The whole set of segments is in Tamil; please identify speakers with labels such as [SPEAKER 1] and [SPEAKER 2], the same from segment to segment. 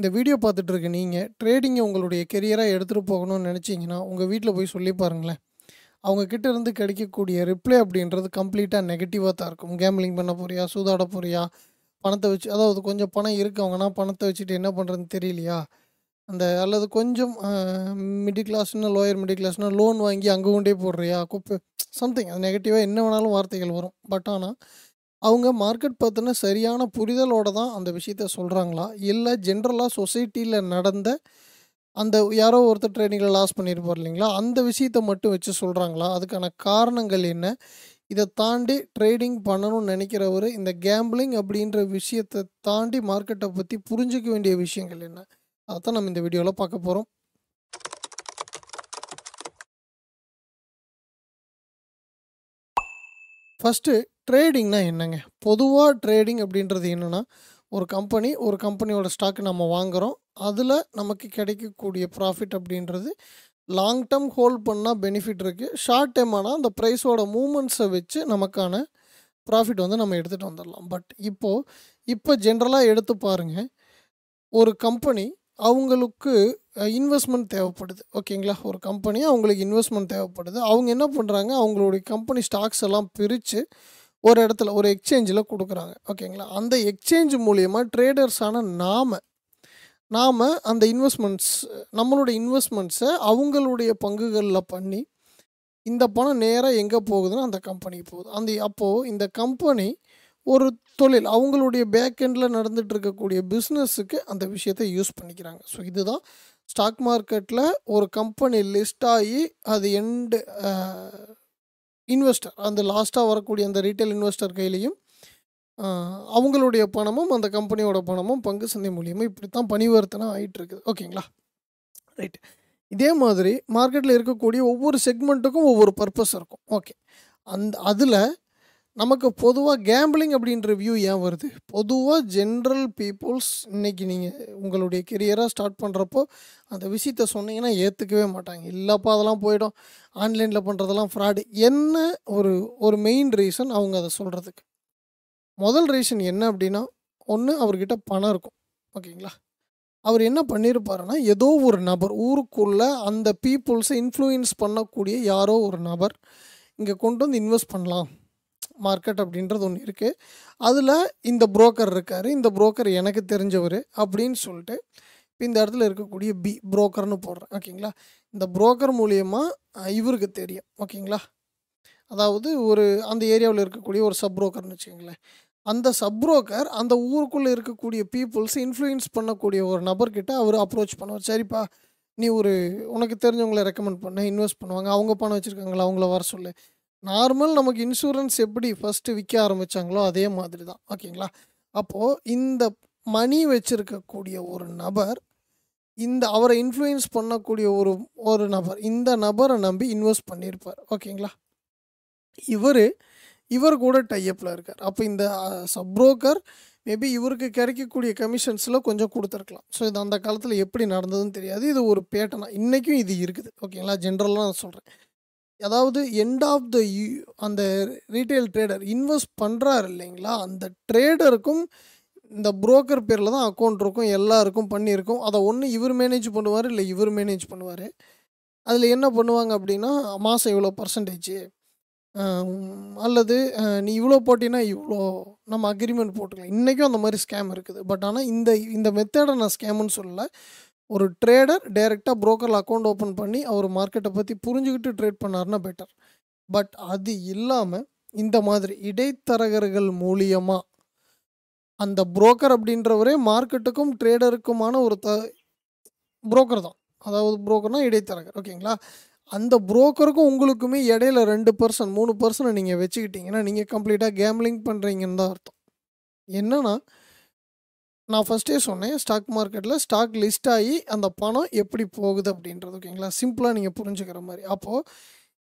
[SPEAKER 1] இந்த வீடியோ பார்த்துட்டு இருக்க நீங்கள் ட்ரேடிங்கை உங்களுடைய கெரியராக எடுத்துகிட்டு போகணும்னு நினச்சிங்கன்னா உங்கள் வீட்டில் போய் சொல்லி பாருங்களேன். அவங்க கிட்ட இருந்து கிடைக்கக்கூடிய ரிப்ளை அப்படின்றது கம்ப்ளீட்டாக நெகட்டிவாக தான் இருக்கும். கேம்பிளிங் பண்ண போறியா, சூதாட போறியா, பணத்தை வச்சு அதாவது கொஞ்சம் பணம் இருக்கவங்கன்னா பணத்தை வச்சுட்டு என்ன பண்ணுறதுன்னு தெரியலையா, அல்லது கொஞ்சம் மிடில் கிளாஸ்னால் லோயர் மிடில் கிளாஸ்னால் லோன் வாங்கி அங்கே கொண்டே போடுறியா குப்பை சம்திங் அது நெகட்டிவாக என்ன வேணாலும் வார்த்தைகள் வரும். பட் ஆனால் அவங்க மார்க்கெட் பற்றின சரியான புரிதலோட தான் அந்த விஷயத்த சொல்கிறாங்களா, இல்லை ஜென்ரலாக சொசைட்டியில் நடந்த அந்த யாரோ ஒருத்தர் ட்ரேடிங்கில் லாஸ் பண்ணியிருப்பார் இல்லைங்களா, அந்த விஷயத்த மட்டும் வச்சு சொல்கிறாங்களா, அதுக்கான காரணங்கள் என்ன, இதை தாண்டி ட்ரேடிங் பண்ணணும்னு நினைக்கிறவர் இந்த கேம்பிளிங் அப்படின்ற விஷயத்தை தாண்டி மார்க்கெட்டை பற்றி புரிஞ்சிக்க வேண்டிய விஷயங்கள் என்ன, அதைத்தான் நம்ம இந்த வீடியோவில் பார்க்க போகிறோம். ஃபஸ்ட்டு ட்ரேடிங்னா என்னங்க? பொதுவாக ட்ரேடிங் அப்படின்றது என்னென்னா, ஒரு கம்பெனியோட ஸ்டாக்கு நம்ம வாங்குகிறோம். அதில் நமக்கு கிடைக்கக்கூடிய ப்ராஃபிட் அப்படின்றது லாங் டேர்ம் ஹோல்ட் பண்ணால் பெனிஃபிட் இருக்குது. ஷார்ட் டேர்ம் ஆனால் அந்த ப்ரைஸோட மூமெண்ட்ஸை வச்சு நமக்கான ப்ராஃபிட் நம்ம எடுத்துகிட்டு வந்துடலாம். பட் இப்போ ஜென்ரலாக எடுத்து பாருங்கள், ஒரு கம்பெனி அவங்களுக்கு இன்வெஸ்ட்மெண்ட் தேவைப்படுது. ஓகேங்களா, ஒரு கம்பெனி அவங்களுக்கு இன்வெஸ்ட்மெண்ட் தேவைப்படுது. அவங்க என்ன பண்ணுறாங்க, அவங்களுடைய கம்பெனி ஸ்டாக்ஸ் எல்லாம் பிரித்து ஒரு இடத்துல ஒரு எக்ஸ்சேஞ்சில் கொடுக்குறாங்க. ஓகேங்களா, அந்த எக்ஸ்சேஞ்ச் மூலிமா ட்ரேடர்ஸான நாம் அந்த நம்மளுடைய இன்வெஸ்ட்மெண்ட்ஸை அவங்களுடைய பங்குகளில் பண்ணி இந்த பணம் நேராக எங்கே போகுதுன்னா அந்த கம்பெனிக்கு போகுது. அப்போது இந்த கம்பெனி ஒரு தொழில் அவங்களுடைய பேக் எண்டில் நடந்துகிட்டு இருக்கக்கூடிய பிஸ்னஸுக்கு அந்த விஷயத்தை யூஸ் பண்ணிக்கிறாங்க. ஸோ இதுதான் ஸ்டாக் மார்க்கெட்டில் ஒரு கம்பெனி லிஸ்ட் ஆகி அது இன்வெஸ்டர் அந்த லாஸ்ட்டாக வரக்கூடிய அந்த ரீட்டைல் இன்வெஸ்டர் கையிலையும் அவங்களுடைய பணமும் அந்த கம்பெனியோட பணமும் பங்கு சந்தை மூலியமாக இப்படி தான் பரிவர்த்தனை ஆகிட்டு இருக்குது. ஓகேங்களா, ரைட். இதே மாதிரி மார்க்கெட்டில் இருக்கக்கூடிய ஒவ்வொரு செக்மெண்ட்டுக்கும் ஒவ்வொரு பர்பஸ் இருக்கும். ஓகே, அதில் நமக்கு பொதுவாக கேம்பிளிங் அப்படின்ற வியூ ஏன் வருது? பொதுவாக ஜென்ரல் பீப்புள்ஸ் இன்றைக்கி நீங்கள் உங்களுடைய கெரியராக ஸ்டார்ட் பண்ணுறப்போ அந்த விஷயத்த சொன்னீங்கன்னா ஏற்றுக்கவே மாட்டாங்க. இல்லைப்பா அதெல்லாம் போயிடும், ஆன்லைனில் பண்ணுறதெல்லாம் ஃப்ராடு. என்ன ஒரு மெயின் ரீசன் அவங்க அதை சொல்கிறதுக்கு? முதல் ரீசன் என்ன அப்படின்னா, ஒன்று அவர்கிட்ட பணம் இருக்கும். ஓகேங்களா, அவர் என்ன பண்ணியிருப்பாருன்னா, ஏதோ ஒரு நபர் ஊருக்குள்ளே அந்த பீப்புள்ஸை இன்ஃப்ளூயன்ஸ் பண்ணக்கூடிய யாரோ ஒரு நபர் இங்கே கொண்டு வந்து இன்வெஸ்ட் பண்ணலாம் மார்க்கெட் அப்படின்றது ஒன்று இருக்குது. அதில் இந்த புரோக்கர் இருக்கார், இந்த புரோக்கர் எனக்கு தெரிஞ்சவர் அப்படின்னு சொல்லிட்டு இப்போ இந்த இடத்துல இருக்கக்கூடிய புரோக்கர்னு போடுறேன். ஓகேங்களா, இந்த புரோக்கர் மூலியமாக இவருக்கு தெரியும். ஓகேங்களா, அதாவது அந்த ஏரியாவில் இருக்கக்கூடிய ஒரு சப் புரோக்கர்னு வச்சுக்கோங்களேன். அந்த சப் புரோக்கர் அந்த ஊருக்குள்ளே இருக்கக்கூடிய பீப்புள்ஸ் இன்ஃப்ளூயன்ஸ் பண்ணக்கூடிய ஒரு நபர்கிட்ட அவர் அப்ரோச் பண்ணுவார். சரிப்பா, நீ உனக்கு தெரிஞ்சவங்களை ரெக்கமெண்ட் பண்ண, இன்வெஸ்ட் பண்ணுவாங்க, அவங்க பணம் வச்சுருக்காங்களா, அவங்கள வர சொல்லு. நார்மல் நமக்கு இன்சூரன்ஸ் எப்படி ஃபஸ்ட்டு விற்க ஆரம்பித்தாங்களோ அதே மாதிரி தான். ஓகேங்களா, அப்போது இந்த மணி வச்சுருக்கக்கூடிய ஒரு நபர் அவரை இன்ஃப்ளூயன்ஸ் பண்ணக்கூடிய ஒரு நபர் இந்த நபரை நம்பி இன்வெஸ்ட் பண்ணியிருப்பார். ஓகேங்களா, இவர் கூட டைஅப்பில் இருக்கார். அப்போ இந்த சப் புரோக்கர் மேபி இவருக்கு கிடைக்கக்கூடிய கமிஷன்ஸில் கொஞ்சம் கொடுத்துருக்கலாம். ஸோ இது அந்த காலத்தில் எப்படி நடந்ததுன்னு தெரியாது. இது ஒரு பேட்டர்னாக இன்றைக்கும் இது இருக்குது. ஓகேங்களா, ஜென்ரலாக நான் சொல்கிறேன். அதாவது எண்ட் ஆஃப் அந்த ரீட்டைல் ட்ரேடர் இன்வெஸ்ட் பண்ணுறாரு இல்லைங்களா, அந்த ட்ரேடருக்கும் இந்த புரோக்கர் பேரில் தான் அக்கௌண்ட் இருக்கும், எல்லாருக்கும் பண்ணியிருக்கும். அதை ஒன்று இவர் மேனேஜ் பண்ணுவார், இல்லை இவர் மேனேஜ் பண்ணுவார். அதில் என்ன பண்ணுவாங்க அப்படின்னா, மாதம் இவ்வளோ பர்சன்டேஜ் அல்லது நீ இவ்வளோ போட்டினா இவ்வளோ நம்ம அக்ரிமெண்ட் போட்டுக்கலாம். இன்றைக்கும் அந்த மாதிரி ஸ்கேம் இருக்குது. பட் ஆனால் இந்த மெத்தடை நான் ஸ்கேமுன்னு சொல்லலை. ஒரு ட்ரேடர் டைரெக்டாக புரோக்கரில் அக்கௌண்ட் ஓப்பன் பண்ணி அவர் மார்க்கெட்டை பற்றி புரிஞ்சுக்கிட்டு ட்ரேட் பண்ணார்னா பெட்டர். பட் அது இல்லாமல் இந்த மாதிரி இடைத்தரகர்கள் மூலியமாக அந்த புரோக்கர் அப்படின்றவரே மார்க்கெட்டுக்கும் ட்ரேடருக்குமான ஒரு புரோக்கர் தான். அதாவது புரோக்கர்னால் இடைத்தரகர். ஓகேங்களா, அந்த புரோக்கருக்கும் உங்களுக்குமே இடையில 2% 3% நீங்கள் வச்சுக்கிட்டிங்கன்னா நீங்கள் கம்ப்ளீட்டாக கேம்லிங் பண்ணுறீங்கன்னு தான் அர்த்தம். என்னன்னா, நான் ஃபஸ்ட்டே சொன்னேன், ஸ்டாக் மார்க்கெட்டில் ஸ்டாக் லிஸ்ட் ஆகி அந்த பணம் எப்படி போகுது அப்படின்றது. ஓகேங்களா, சிம்பிளாக நீங்கள் புரிஞ்சுக்கிற மாதிரி. அப்போது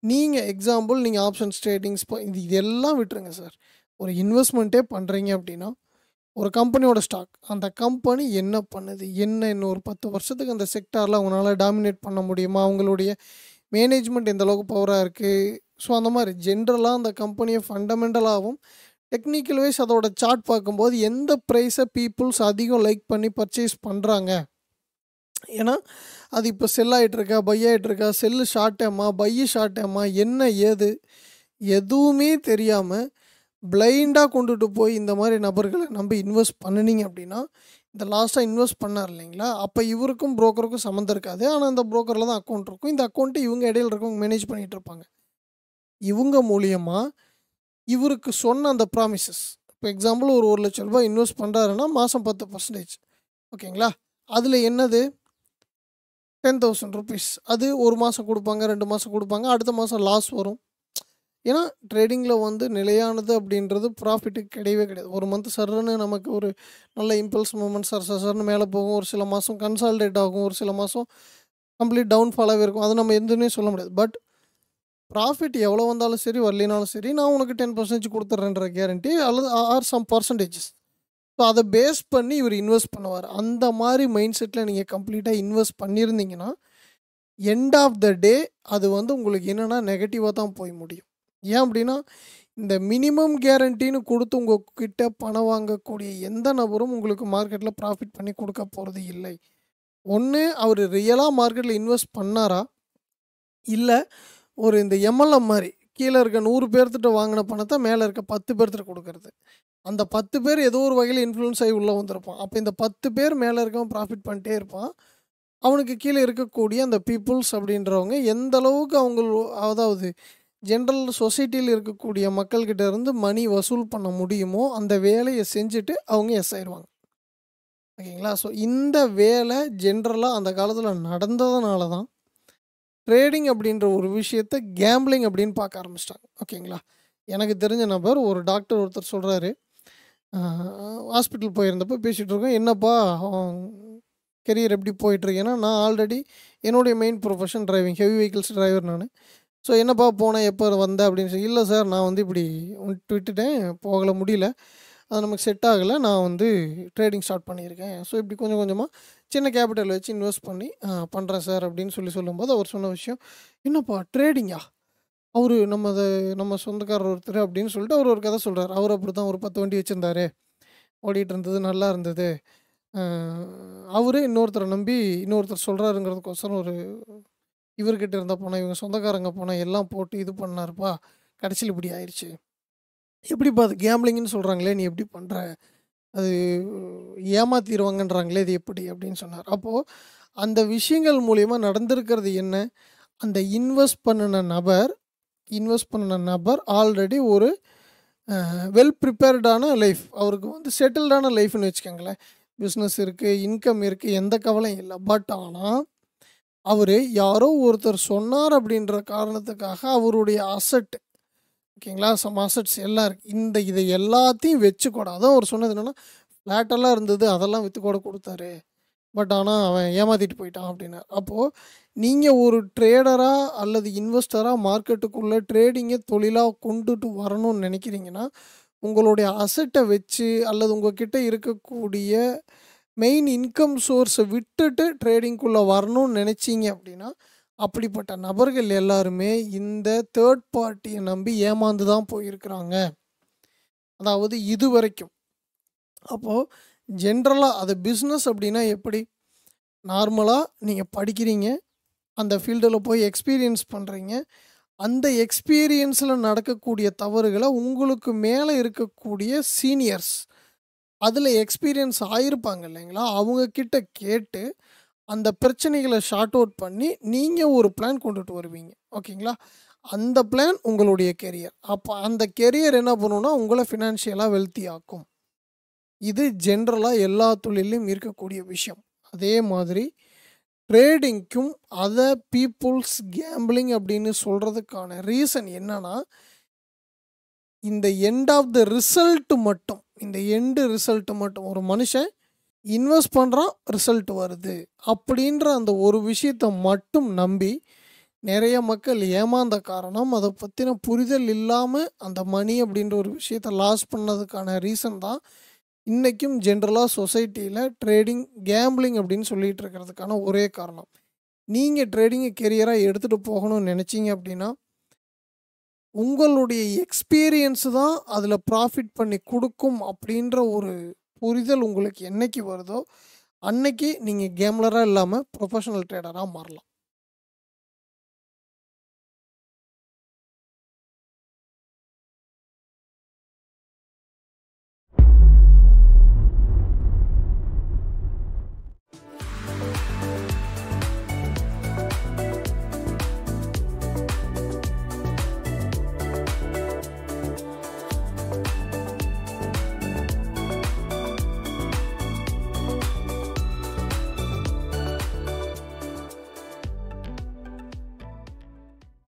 [SPEAKER 1] நீங்கள் எக்ஸாம்பிள் நீங்கள் ஆப்ஷன்ஸ் ட்ரேடிங்ஸ் இதெல்லாம் விட்டுருங்க சார். ஒரு இன்வெஸ்ட்மெண்ட்டே பண்ணுறீங்க அப்படின்னா, ஒரு கம்பெனியோட ஸ்டாக் அந்த கம்பெனி என்ன பண்ணுது, இன்னும் ஒரு 10 வருஷத்துக்கு அந்த செக்டாரில் அவங்களால டாமினேட் பண்ண முடியுமா, அவங்களுடைய மேனேஜ்மெண்ட் எந்த அளவுக்கு பவராக இருக்குது. ஸோ அந்த மாதிரி ஜென்ரலாக அந்த கம்பெனியை ஃபண்டமெண்டலாகவும் டெக்னிக்கல் வைஸ் அதோட சார்ட் பார்க்கும்போது எந்த ப்ரைஸை பீப்புள்ஸ் அதிகம் லைக் பண்ணி பர்ச்சேஸ் பண்ணுறாங்க. ஏன்னா அது இப்போ செல் ஆகிட்டுருக்கா, பை ஆகிட்டுருக்கா, செல்லு ஷார்ட் டேமா, பையு ஷார்ட் டேமா, என்ன ஏது எதுவுமே தெரியாமல் பிளைண்டாக கொண்டுட்டு போய் இந்த மாதிரி நபர்களை நம்பி இன்வெஸ்ட் பண்ணினீங்க அப்படின்னா, இந்த லாஸ்ட்டாக இன்வெஸ்ட் பண்ணார் இல்லைங்களா, அப்போ இவருக்கும் புரோக்கருக்கும் சம்மந்தம் இருக்காது. ஆனால் அந்த புரோக்கரில் தான் அக்கௌண்ட் இருக்கும். இந்த அக்கௌண்ட்டு இவங்க இடையில இருக்கவங்க மேனேஜ் பண்ணிகிட்டு இருப்பாங்க. இவங்க மூலியமாக இவருக்கு சொன்ன அந்த ப்ராமிசஸ், இப்போ எக்ஸாம்பிள் ஒரு ₹1,00,000 இன்வெஸ்ட் பண்ணுறாருன்னா மாதம் 10%, ஓகேங்களா, அதில் என்னது ₹10,000 அது ஒரு மாதம் கொடுப்பாங்க, 2 மாதம் கொடுப்பாங்க, அடுத்த மாதம் லாஸ் வரும். ஏன்னா ட்ரேடிங்கில் வந்து நிலையானது அப்படின்றது ப்ராஃபிட்டுக்கு கிடையவே கிடையாது. ஒரு மந்த் சர்ன்னு நமக்கு ஒரு நல்ல இம்பல்ஸ் மூமெண்ட் சர்ன்னு மேலே போகும், ஒரு சில மாதம் கன்சால்டேட் ஆகும், ஒரு சில மாதம் கம்ப்ளீட் டவுன்ஃபாலாகவே இருக்கும். அது நம்ம எதுவுமே சொல்ல முடியாது. பட் ப்ராஃபிட் எவ்வளோ வந்தாலும் சரி வரலினாலும் சரி நான் உனக்கு 10% கொடுத்துட்றேன்ற கேரண்டி அல்லது ஆர் சம் பர்சன்டேஜஸ். ஸோ அதை பேஸ் பண்ணி இவர் இன்வெஸ்ட் பண்ணுவார். அந்த மாதிரி மைண்ட் செட்டில் நீங்கள் கம்ப்ளீட்டாக இன்வெஸ்ட் பண்ணியிருந்தீங்கன்னா எண்ட் ஆஃப் த டே அது வந்து உங்களுக்கு என்னென்னா நெகட்டிவாக தான் போய் முடியும். ஏன் அப்படின்னா இந்த மினிமம் கேரண்டின்னு கொடுத்து உங்ககிட்ட பணம் வாங்கக்கூடிய எந்த நபரும் உங்களுக்கு மார்க்கெட்டில் ப்ராஃபிட் பண்ணி கொடுக்க போகிறது இல்லை. ஒன்று அவர் ரியலாக மார்க்கெட்டில் இன்வெஸ்ட் பண்ணாரா, இல்லை ஒரு இந்த எம்எல்எம் மாதிரி கீழே இருக்க 100 பேர்த்திட்ட வாங்கின பணத்தை மேலே இருக்க 10 பேர்த்திட்ட கொடுக்கறது. அந்த 10 பேர் ஏதோ ஒரு வகையில் இன்ஃப்ளூயன்ஸ் ஆகி உள்ளே வந்திருப்பான். அப்போ இந்த 10 பேர் மேலே இருக்கவன் ப்ராஃபிட் பண்ணிட்டே இருப்பான். அவனுக்கு கீழே இருக்கக்கூடிய அந்த பீப்புள்ஸ் அப்படின்றவங்க எந்த அளவுக்கு அதாவது ஜென்ரல் சொசைட்டியில் இருக்கக்கூடிய மக்கள்கிட்ட இருந்து மணி வசூல் பண்ண முடியுமோ அந்த வேலையை செஞ்சுட்டு அவங்க எஸ் ஆயிடுவாங்க. ஓகேங்களா. ஸோ இந்த வேலை ஜென்ரலாக அந்த காலத்தில் நடந்ததுனால தான் ட்ரேடிங் அப்படின்ற ஒரு விஷயத்தை கேம்பிளிங் அப்படின்னு பார்க்க ஆரம்பிச்சிட்டாங்க. ஓகேங்களா. எனக்கு தெரிஞ்ச நபர் ஒரு டாக்டர் ஒருத்தர் சொல்கிறாரு, ஹாஸ்பிட்டல் போயிருந்தப்போ பேசிகிட்டு இருக்கோம், என்னப்பா கெரியர் எப்படி போயிட்டுருக்கேன்னா, நான் ஆல்ரெடி என்னுடைய main profession driving, heavy vehicles driver நான். ஸோ என்னப்பா போனேன், எப்போ வந்தேன் அப்படின்னு சொல்லி, இல்லை சார் நான் வந்து இப்படி விட்டுட்டேன், போகலை, முடியல, அது நமக்கு செட் ஆகலை, நான் வந்து ட்ரேடிங் ஸ்டார்ட் பண்ணியிருக்கேன். ஸோ இப்படி கொஞ்சம் கொஞ்சமாக சின்ன கேபிட்டல் வச்சு இன்வெஸ்ட் பண்ணி பண்ணுறேன் சார் அப்படின்னு சொல்லும்போது அவர் சொன்ன விஷயம், என்னப்பா ட்ரேடிங்கா, அவர் நம்ம சொந்தக்காரர் ஒருத்தர் அப்படின்னு சொல்லிட்டு அவர் ஒரு கதை சொல்கிறார். அவர் அப்படி தான் ஒரு 10 வண்டி வச்சுருந்தாரு, ஓடிட்டு இருந்தது, நல்லா இருந்தது. அவர் இன்னொருத்தரை நம்பி இன்னொருத்தர் சொல்கிறாருங்கிறதுக்கோசரம் ஒரு இவர்கிட்ட இருந்த பணம், இவங்க சொந்தக்காரங்க பணம் எல்லாம் போட்டு இது பண்ணாருப்பா, கடைசியில் இப்படி ஆயிடுச்சு. எப்படிப்பா அது கேம்பிளிங்னு சொல்கிறாங்களே, நீ எப்படி பண்ணுற, அது ஏமாத்திடுவாங்கன்றாங்களே, இது எப்படி அப்படின்னு சொன்னார். அப்போது அந்த விஷயங்கள் மூலிமா நடந்திருக்கிறது என்ன, அந்த இன்வெஸ்ட் பண்ணின நபர் ஆல்ரெடி ஒரு வெல் ப்ரிப்பேர்டான லைஃப், அவருக்கு வந்து செட்டில்டான லைஃப்னு வச்சுக்கோங்களேன். பிஸ்னஸ் இருக்குது, இன்கம் இருக்குது, எந்த கவலையும் இல்லை. பட் ஆனால் அவர் யாரோ ஒருத்தர் சொன்னார் அப்படின்ற காரணத்துக்காக அவருடைய அசட், ஓகேங்களா, சம் அசட்ஸ் எல்லாம் இருக்குது, இதை எல்லாத்தையும் வச்சு கூட, அதான் அவர் சொன்னது என்னென்னா, ஃப்ளாட்டெல்லாம் இருந்தது அதெல்லாம் விற்று கூட கொடுத்தாரு, பட் ஆனால் அவன் ஏமாற்றிட்டு போயிட்டான் அப்படின்னார். அப்போது நீங்கள் ஒரு ட்ரேடராக அல்லது இன்வெஸ்டராக மார்க்கெட்டுக்குள்ளே ட்ரேடிங்கை தொழிலாக கொண்டுட்டு வரணும்னு நினைக்கிறீங்கன்னா, உங்களுடைய அசட்டை வச்சு அல்லது உங்கள்கிட்ட இருக்கக்கூடிய மெயின் இன்கம் சோர்ஸை விட்டுட்டு ட்ரேடிங்குள்ளே வரணும்னு நினச்சிங்க அப்படின்னா, அப்படிப்பட்ட நபர்கள் எல்லாருமே இந்த தேர்ட் பார்ட்டியை நம்பி ஏமாந்து தான் போயிருக்கிறாங்க. அதாவது இது வரைக்கும். அப்போது ஜென்ரலாக அது பிஸ்னஸ் அப்படின்னா எப்படி, நார்மலாக நீங்கள் படிக்கிறீங்க, அந்த ஃபீல்டில் போய் எக்ஸ்பீரியன்ஸ் பண்ணுறீங்க, அந்த எக்ஸ்பீரியன்ஸில் நடக்கக்கூடிய தவறுகளை உங்களுக்கு மேலே இருக்கக்கூடிய சீனியர்ஸ், அதில் எக்ஸ்பீரியன்ஸ் ஆகிருப்பாங்க இல்லைங்களா, அவங்கக்கிட்ட கேட்டு அந்த பிரச்சனைகளை ஷார்ட் அவுட் பண்ணி நீங்கள் ஒரு பிளான் கொண்டுட்டு வருவீங்க. ஓகேங்களா. அந்த பிளான் உங்களுடைய கெரியர். அப்போ அந்த கெரியர் என்ன பண்ணுன்னா உங்களை ஃபினான்ஷியலாக வெல்த்தி ஆக்கும். இது ஜென்ரலாக எல்லா தொழிலையும் இருக்கக்கூடிய விஷயம். அதே மாதிரி ட்ரேடிங்க்கும் அதை பீப்புள்ஸ் கேம்பிளிங் அப்படின்னு சொல்கிறதுக்கான ரீசன் என்னன்னா, இந்த எண்ட் ஆஃப் த ரிசல்ட்டு மட்டும், இந்த எண்டு ரிசல்ட்டு மட்டும், ஒரு மனுஷன் இன்வெஸ்ட் பண்ணுறான், ரிசல்ட் வருது அப்படின்ற அந்த ஒரு விஷயத்தை மட்டும் நம்பி நிறைய மக்கள் ஏமாந்த காரணம், அதை பற்றின புரிதல் இல்லாமல் அந்த மணி அப்படின்ற ஒரு விஷயத்தை லாஸ் பண்ணதுக்கான ரீசன் தான் இன்றைக்கும் ஜென்ரலாக சொசைட்டியில் ட்ரேடிங் கேம்பிளிங் அப்படின்னு சொல்லிகிட்டு இருக்கிறதுக்கான ஒரே காரணம். நீங்கள் ட்ரேடிங்கை கெரியராக எடுத்துகிட்டு போகணும்னு நினச்சிங்க அப்படின்னா உங்களுடைய எக்ஸ்பீரியன்ஸ் தான் அதில் ப்ராஃபிட் பண்ணி கொடுக்கும் அப்படின்ற ஒரு புரிதல் உங்களுக்கு என்னைக்கு வருதோ அன்னைக்கு நீங்கள் கேம்லராக இல்லாமல் ப்ரொஃபஷனல் ட்ரேடராக மாறலாம்.